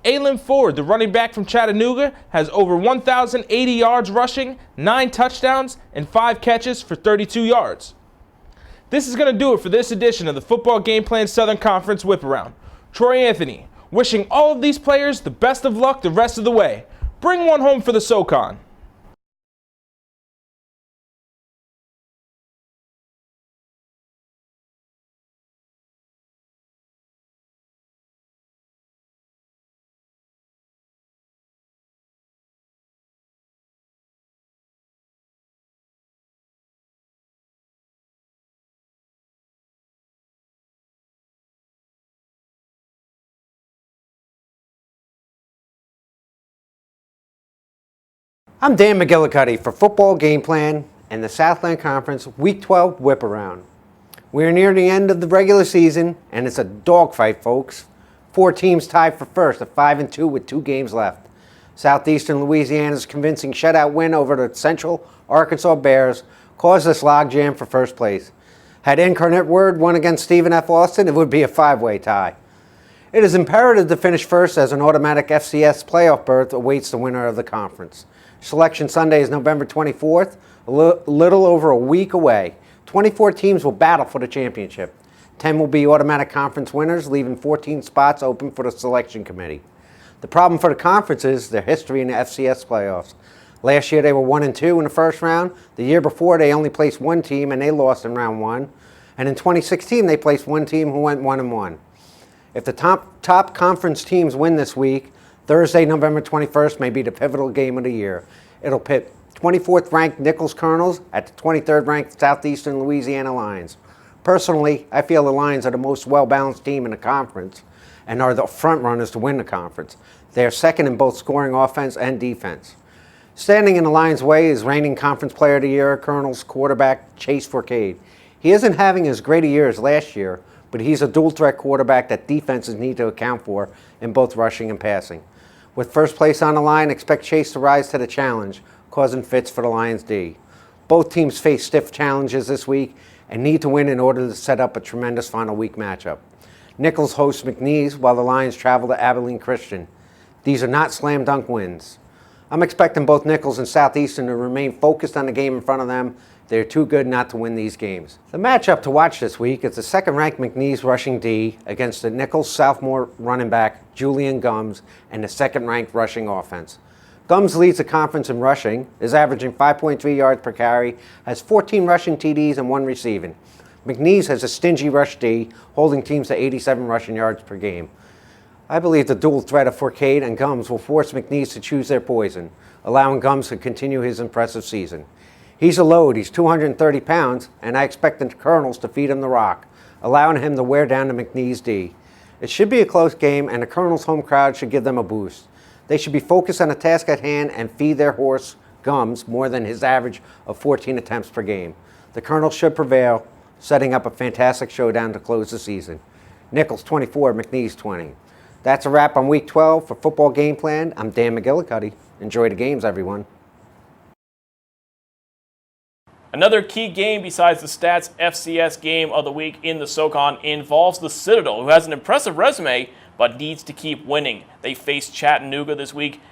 Aylin Ford, the running back from Chattanooga, has over 1,080 yards rushing, 9 touchdowns, and 5 catches for 32 yards. This is going to do it for this edition of the Football Game Plan Southern Conference Whip Around. Troy Anthony, wishing all of these players the best of luck the rest of the way. Bring one home for the SoCon. I'm Dan McGillicuddy for Football Game Plan and the Southland Conference Week 12 Whip Around. We're near the end of the regular season, and it's a dogfight, folks. 4 teams tied for first at 5-2 with 2 games left. Southeastern Louisiana's convincing shutout win over the Central Arkansas Bears caused this logjam for first place. Had Incarnate Word won against Stephen F. Austin, it would be a 5-way tie. It is imperative to finish first as an automatic FCS playoff berth awaits the winner of the conference. Selection Sunday is November 24th, a little over a week away. 24 teams will battle for the championship. 10 will be automatic conference winners, leaving 14 spots open for the selection committee. The problem for the conference is their history in the FCS playoffs. Last year they were 1-2 in the first round. The year before they only placed 1 team and they lost in round 1. And in 2016 they placed 1 team who went 1-1. If the top conference teams win this week, Thursday, November 21st may be the pivotal game of the year. It'll pit 24th ranked Nichols Colonels at the 23rd ranked Southeastern Louisiana Lions. Personally, I feel the Lions are the most well-balanced team in the conference and are the front runners to win the conference. They are second in both scoring offense and defense. Standing in the Lions' way is reigning Conference Player of the Year, Colonels quarterback Chase Forcade. He isn't having as great a year as last year, but he's a dual-threat quarterback that defenses need to account for in both rushing and passing. With first place on the line, expect Chase to rise to the challenge, causing fits for the Lions D. Both teams face stiff challenges this week and need to win in order to set up a tremendous final week matchup. Nichols hosts McNeese while the Lions travel to Abilene Christian. These are not slam dunk wins. I'm expecting both Nichols and Southeastern to remain focused on the game in front of them. They're too good not to win these games. The matchup to watch this week is the second-ranked McNeese rushing D against the Nichols sophomore running back Julian Gums and the second-ranked rushing offense. Gums leads the conference in rushing, is averaging 5.3 yards per carry, has 14 rushing TDs and 1 receiving. McNeese has a stingy rush D, holding teams to 87 rushing yards per game. I believe the dual threat of Forcade and Gums will force McNeese to choose their poison, allowing Gums to continue his impressive season. He's a load, he's 230 pounds, and I expect the Colonels to feed him the rock, allowing him to wear down the McNeese D. It should be a close game, and the Colonels' home crowd should give them a boost. They should be focused on the task at hand and feed their horse, Gums, more than his average of 14 attempts per game. The Colonels should prevail, setting up a fantastic showdown to close the season. Nichols 24, McNeese 20. That's a wrap on Week 12 for Football Game Plan. I'm Dan McGillicuddy. Enjoy the games, everyone. Another key game besides the Stats FCS game of the week in the SoCon involves the Citadel, who has an impressive resume but needs to keep winning. They face Chattanooga this week.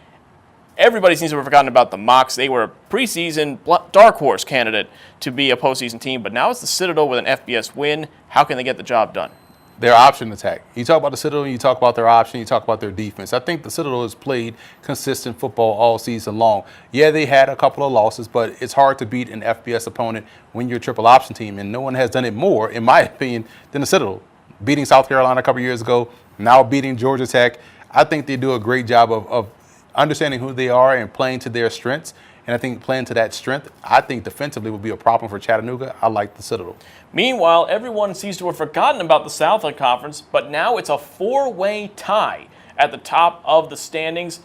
Everybody seems to have forgotten about the Mocs. They were a preseason dark horse candidate to be a postseason team, but now it's the Citadel with an FBS win. How can they get the job done? Their option attack. You talk about the Citadel, you talk about their option, you talk about their defense. I think the Citadel has played consistent football all season long. Yeah, they had a couple of losses, but it's hard to beat an FBS opponent when you're a triple option team, and no one has done it more, in my opinion, than the Citadel. Beating South Carolina a couple years ago, now beating Georgia Tech. I think they do a great job of understanding who they are and playing to their strengths. And I think playing to that strength, I think defensively will be a problem for Chattanooga. I like the Citadel. Meanwhile, everyone seems to have forgotten about the Southland Conference, but now it's a four-way tie at the top of the standings.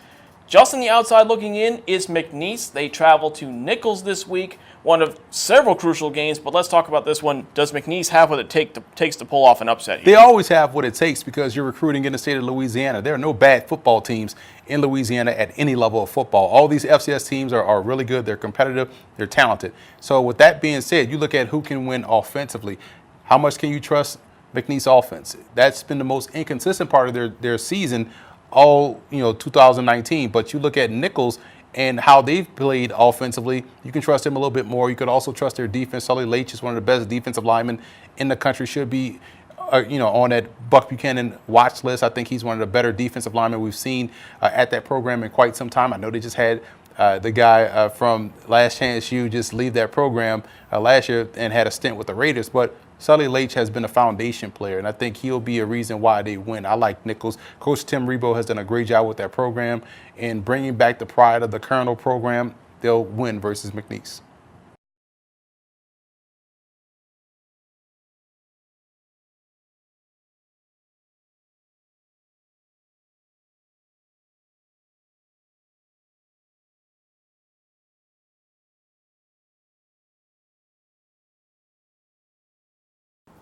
Just on the outside looking in is McNeese. They travel to Nichols this week, one of several crucial games, but let's talk about this one. Does McNeese have what it takes to pull off an upset here? They always have what it takes because you're recruiting in the state of Louisiana. There are no bad football teams in Louisiana at any level of football. All these FCS teams are really good. They're competitive. They're talented. So with that being said, you look at who can win offensively. How much can you trust McNeese offense? That's been the most inconsistent part of their season all 2019. But you look at Nichols and how they've played offensively, you can trust them a little bit more. You could also trust their defense. Sully Leach is one of the best defensive linemen in the country. Should be, on that Buck Buchanan watch list. I think he's one of the better defensive linemen we've seen at that program in quite some time. I know they just had the guy from Last Chance U just leave that program last year and had a stint with the Raiders, but Sully Leach has been a foundation player, and I think he'll be a reason why they win. I like Nichols. Coach Tim Rebo has done a great job with that program, and bringing back the pride of the Colonel program, they'll win versus McNeese.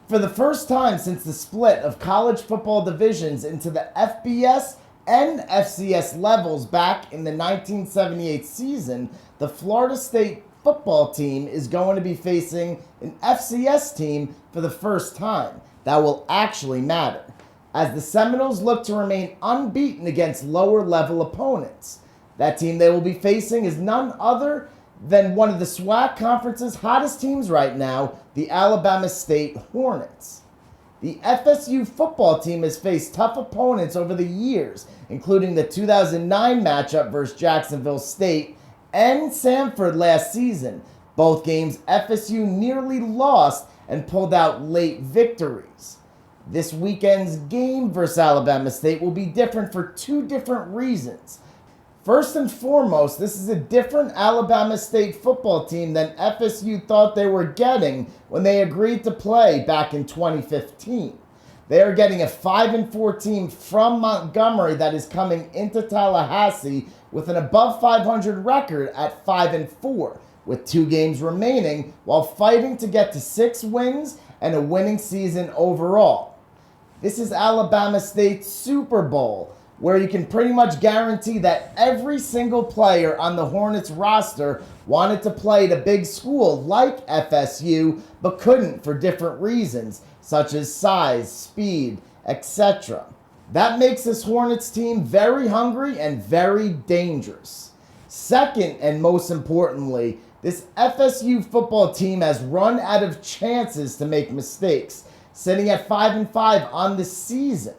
For the first time since the split of college football divisions into the FBS and FCS levels back in the 1978 season, the Florida State football team is going to be facing an FCS team for the first time. That will actually matter, as the Seminoles look to remain unbeaten against lower level opponents. That team they will be facing is none other than one of the SWAC conference's hottest teams right now, the Alabama State Hornets. The FSU football team has faced tough opponents over the years, including the 2009 matchup versus Jacksonville State and Samford last season. Both games FSU nearly lost and pulled out late victories. This weekend's game versus Alabama State will be different for two different reasons. First and foremost, this is a different Alabama State football team than FSU thought they were getting when they agreed to play back in 2015. They are getting a 5-4 team from Montgomery that is coming into Tallahassee with an above 500 record at 5-4, with 2 games remaining while fighting to get to 6 wins and a winning season overall. This is Alabama State's Super Bowl, where you can pretty much guarantee that every single player on the Hornets roster wanted to play at a big school like FSU, but couldn't for different reasons, such as size, speed, etc. That makes this Hornets team very hungry and very dangerous. Second, and most importantly, this FSU football team has run out of chances to make mistakes, sitting at 5-5 on the season.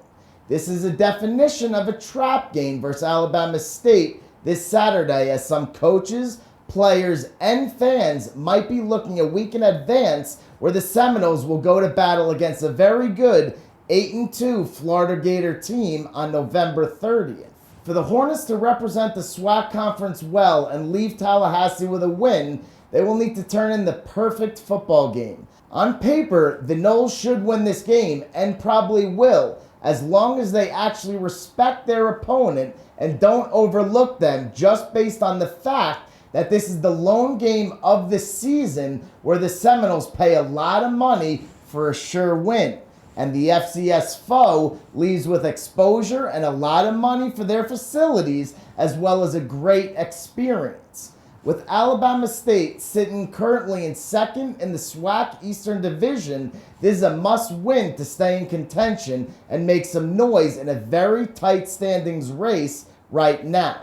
This is a definition of a trap game versus Alabama State this Saturday, as some coaches, players, and fans might be looking a week in advance where the Seminoles will go to battle against a very good 8-2 Florida Gator team on November 30th. For the Hornets to represent the SWAC conference well and leave Tallahassee with a win, they will need to turn in the perfect football game. On paper, the Noles should win this game, and probably will, as long as they actually respect their opponent and don't overlook them just based on the fact that this is the lone game of the season where the Seminoles pay a lot of money for a sure win, and the FCS foe leaves with exposure and a lot of money for their facilities, as well as a great experience. With Alabama State sitting currently in second in the SWAC Eastern Division, this is a must-win to stay in contention and make some noise in a very tight standings race right now.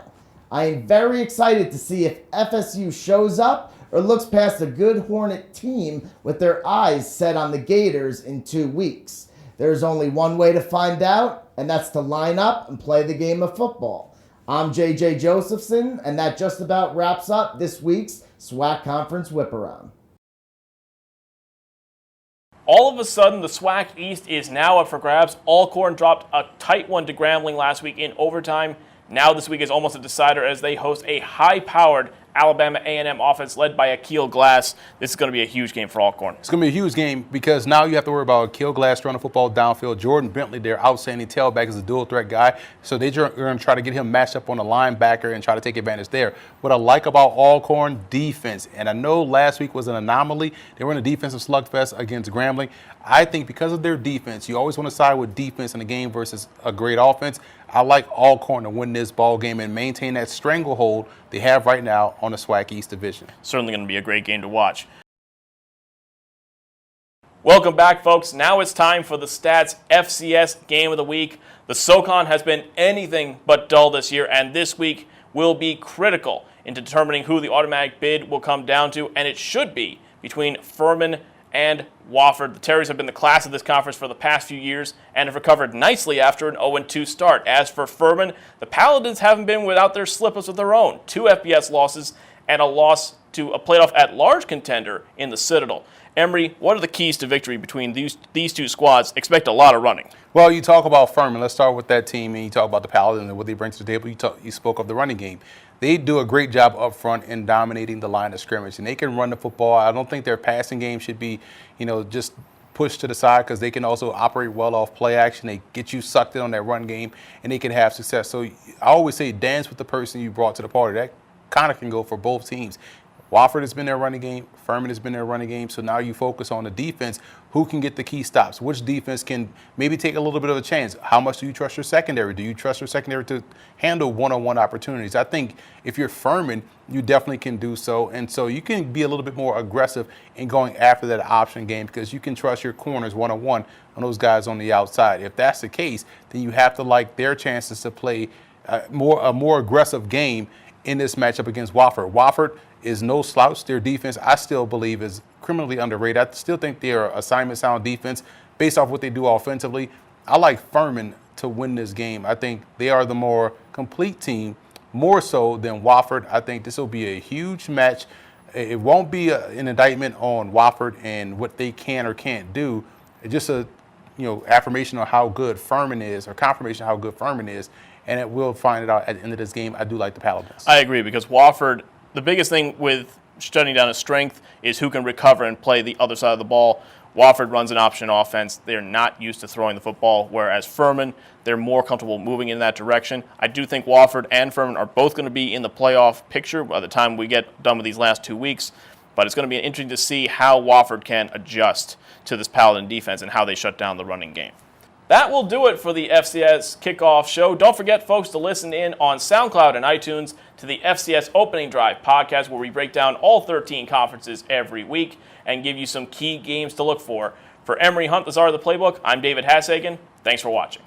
I am very excited to see if FSU shows up or looks past a good Hornet team with their eyes set on the Gators in 2 weeks. There's only one way to find out, and that's to line up and play the game of football. I'm JJ Josephson, and that just about wraps up this week's SWAC Conference Whip Around. All of a sudden, the SWAC East is now up for grabs. Alcorn dropped a tight one to Grambling last week in overtime. Now this week is almost a decider as they host a high-powered Alabama A&M offense led by Akil Glass. This is going to be a huge game for Alcorn. It's going to be a huge game because now you have to worry about Akil Glass throwing the football downfield. Jordan Bentley, their outstanding tailback, is a dual-threat guy, so they're going to try to get him matched up on the linebacker and try to take advantage there. What I like about Alcorn, defense, and I know last week was an anomaly. They were in a defensive slugfest against Grambling. I think because of their defense, you always want to side with defense in a game versus a great offense. I like Alcorn to win this ball game and maintain that stranglehold they have right now on the SWAC East Division. Certainly going to be a great game to watch. Welcome back, folks. Now it's time for the Stats FCS Game of the Week. The SoCon has been anything but dull this year, and this week will be critical in determining who the automatic bid will come down to, and it should be between Furman and Wofford. The Terrys have been the class of this conference for the past few years and have recovered nicely after an 0-2 start. As for Furman, the Paladins haven't been without their slip-ups of their own. 2 FBS losses and a loss to a playoff at-large contender in the Citadel. Emery, what are the keys to victory between these two squads? Expect a lot of running. Well, you talk about Furman. Let's start with that team, and you talk about the Paladins and what they bring to the table. You spoke of the running game. They do a great job up front in dominating the line of scrimmage, and they can run the football. I don't think their passing game should be, just pushed to the side because they can also operate well off play action. They get you sucked in on that run game, and they can have success. So I always say dance with the person you brought to the party. That kind of can go for both teams. Wofford has been their running game. Furman has been their running game. So now you focus on the defense. Who can get the key stops? Which defense can maybe take a little bit of a chance? How much do you trust your secondary? Do you trust your secondary to handle one-on-one opportunities? I think if you're Furman, you definitely can do so. And so you can be a little bit more aggressive in going after that option game because you can trust your corners one-on-one on those guys on the outside. If that's the case, then you have to like their chances to play a more aggressive game in this matchup against Wofford. Wofford is no slouch. Their defense, I still believe, is criminally underrated. I still think they're assignment sound defense based off what they do offensively. I like Furman to win this game. I think they are the more complete team, more so than Wofford. I think this will be a huge match. It won't be an indictment on Wofford and what they can or can't do. It's just a affirmation of how good Furman is, or confirmation of how good Furman is, and it will find it out at the end of this game. I do like the Paladins. I agree because Wofford, the biggest thing with shutting down a strength is who can recover and play the other side of the ball. Wofford runs an option offense. They're not used to throwing the football, whereas Furman, they're more comfortable moving in that direction. I do think Wofford and Furman are both going to be in the playoff picture by the time we get done with these last 2 weeks, but it's going to be interesting to see how Wofford can adjust to this Paladin defense and how they shut down the running game. That will do it for the FCS Kickoff Show. Don't forget, folks, to listen in on SoundCloud and iTunes to the FCS Opening Drive podcast, where we break down all 13 conferences every week and give you some key games to look for. For Emery Hunt, the czar of the playbook, I'm David Hassagen. Thanks for watching.